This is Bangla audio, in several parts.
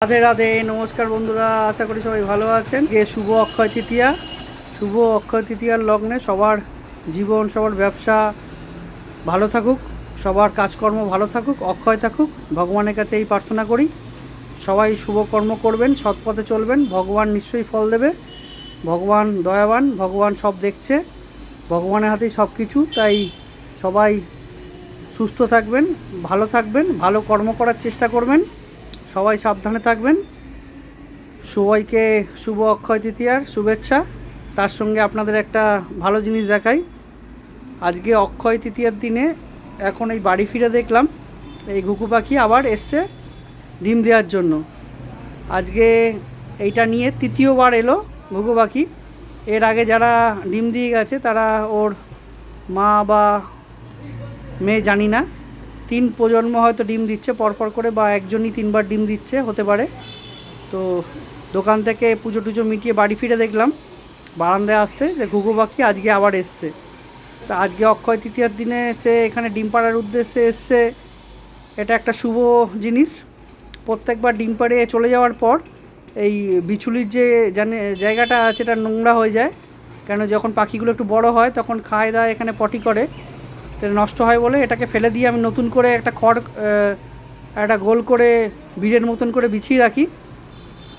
রাধে রাধে, নমস্কার বন্ধুরা, আশা করি সবাই ভালো আছেন। শুভ অক্ষয় তৃতীয়া। শুভ অক্ষয় তৃতীয়ার লগ্নে সবার জীবন, সবার ব্যবসা ভালো থাকুক, সবার কাজকর্ম ভালো থাকুক, অক্ষয় থাকুক, ভগবানের কাছে এই প্রার্থনা করি। সবাই শুভকর্ম করবেন, সৎ পথে চলবেন, ভগবান নিশ্চয়ই ফল দেবে। ভগবান দয়াবান, ভগবান সব দেখছে, ভগবানের হাতেই সব কিছু। তাই সবাই সুস্থ থাকবেন, ভালো থাকবেন, ভালো কর্ম করার চেষ্টা করবেন, সবাই সাবধানে থাকবেন। সবাইকে শুভ অক্ষয় তৃতীয়ার শুভেচ্ছা। তার সঙ্গে আপনাদের একটা ভালো জিনিস দেখাই। আজকে অক্ষয় তৃতীয়ার দিনে এখন এই বাড়ি ফিরে দেখলাম এই ঘুঘু পাখি আবার এসছে ডিম দেওয়ার জন্য। আজকে এইটা নিয়ে তৃতীয়বার এলো ঘুঘু পাখি। এর আগে যারা ডিম দিয়ে গেছে তারা ওর মা বা মেয়ে জানি না, 3 প্রজন্ম হয়তো ডিম দিচ্ছে পরপর করে, বা একজনই 3বার ডিম দিচ্ছে হতে পারে। তো দোকান থেকে পুজো টুজো মিটিয়ে বাড়ি ফিরে দেখলাম বারান্দায় আসতে যে ঘুঘু পাখি আজকে আবার এসছে। তা আজকে অক্ষয় তৃতীয়ার দিনে সে এখানে ডিম পাড়ার উদ্দেশ্যে এসছে, এটা একটা শুভ জিনিস। প্রত্যেকবার ডিম পাড়ে চলে যাওয়ার পর এই বিচুলির যে জায়গাটা আছে এটা নোংরা হয়ে যায়, কেন যখন পাখিগুলো একটু বড় হয় তখন খায় দায় এখানে পটি করে, নষ্ট হয় বলে এটাকে ফেলে দিয়ে আমি নতুন করে একটা খড় একটা গোল করে ভিড়ের মতন করে বিছিয়ে রাখি,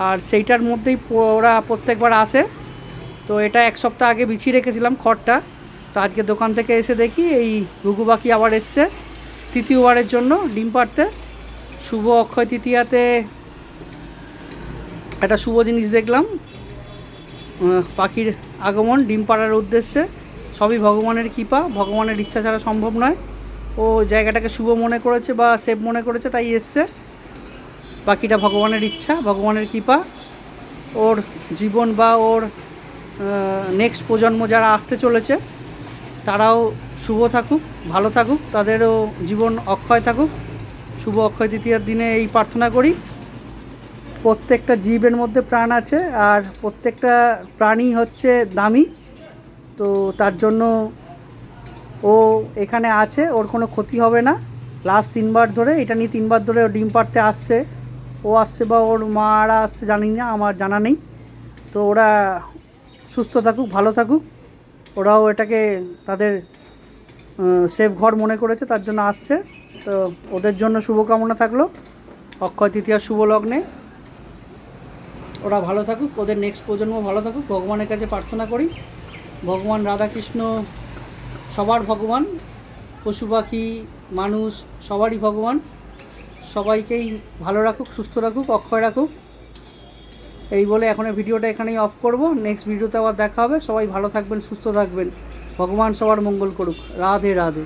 আর সেইটার মধ্যেই ওরা প্রত্যেকবার আসে। তো এটা 1 সপ্তাহ আগে বিছিয়ে রেখেছিলাম খড়টা। তো আজকে দোকান থেকে এসে দেখি এই ঘুঘু পাখি আবার এসছে তৃতীয়বারের জন্য ডিম পাড়তে। শুভ অক্ষয় তৃতীয়াতে একটা শুভ জিনিস দেখলাম, পাখির আগমন ডিম পাড়ার উদ্দেশ্যে। সবই ভগবানের কৃপা, ভগবানের ইচ্ছা ছাড়া সম্ভব নয়। ও জায়গাটাকে শুভ মনে করেছে বা সেভ মনে করেছে, তাই এসছে। পাখিটা ভগবানের ইচ্ছা, ভগবানের কৃপা। ওর জীবন বা ওর নেক্সট প্রজন্ম যারা আসতে চলেছে তারাও শুভ থাকুক, ভালো থাকুক, তাদেরও জীবন অক্ষয় থাকুক। শুভ অক্ষয় তৃতীয়ার দিনে এই প্রার্থনা করি। প্রত্যেকটা জীবের মধ্যে প্রাণ আছে, আর প্রত্যেকটা প্রাণী হচ্ছে দামি। তো তার জন্য ও এখানে আছে, ওর কোনো ক্ষতি হবে না। লাস্ট 3বার ধরে, এটা নিয়ে 3বার ধরে ও ডিম পাড়তে আসছে। ও আসছে বা ওর মারা আসছে জানি না, আমার জানা নেই। তো ওরা সুস্থ থাকুক, ভালো থাকুক, ওরাও এটাকে তাদের সেফ ঘর মনে করেছে, তার জন্য আসছে। তো ওদের জন্য শুভকামনা থাকলো অক্ষয় তৃতীয়ার শুভ লগ্নে। ওরা ভালো থাকুক, ওদের নেক্সট প্রজন্ম ভালো থাকুক, ভগবানের কাছে প্রার্থনা করি। ভগবান রাধাকৃষ্ণ সবার ভগবান, পশু পাখি মানুষ সবারই ভগবান। সবাইকেই ভালো রাখুক, সুস্থ রাখুক, অক্ষয় রাখুক। এই বলে এখন ভিডিওটা এখানেই অফ করব। নেক্সট ভিডিওতে আবার দেখা হবে। সবাই ভালো থাকবেন, সুস্থ থাকবেন, ভগবান সবার মঙ্গল করুক। রাধে রাধে।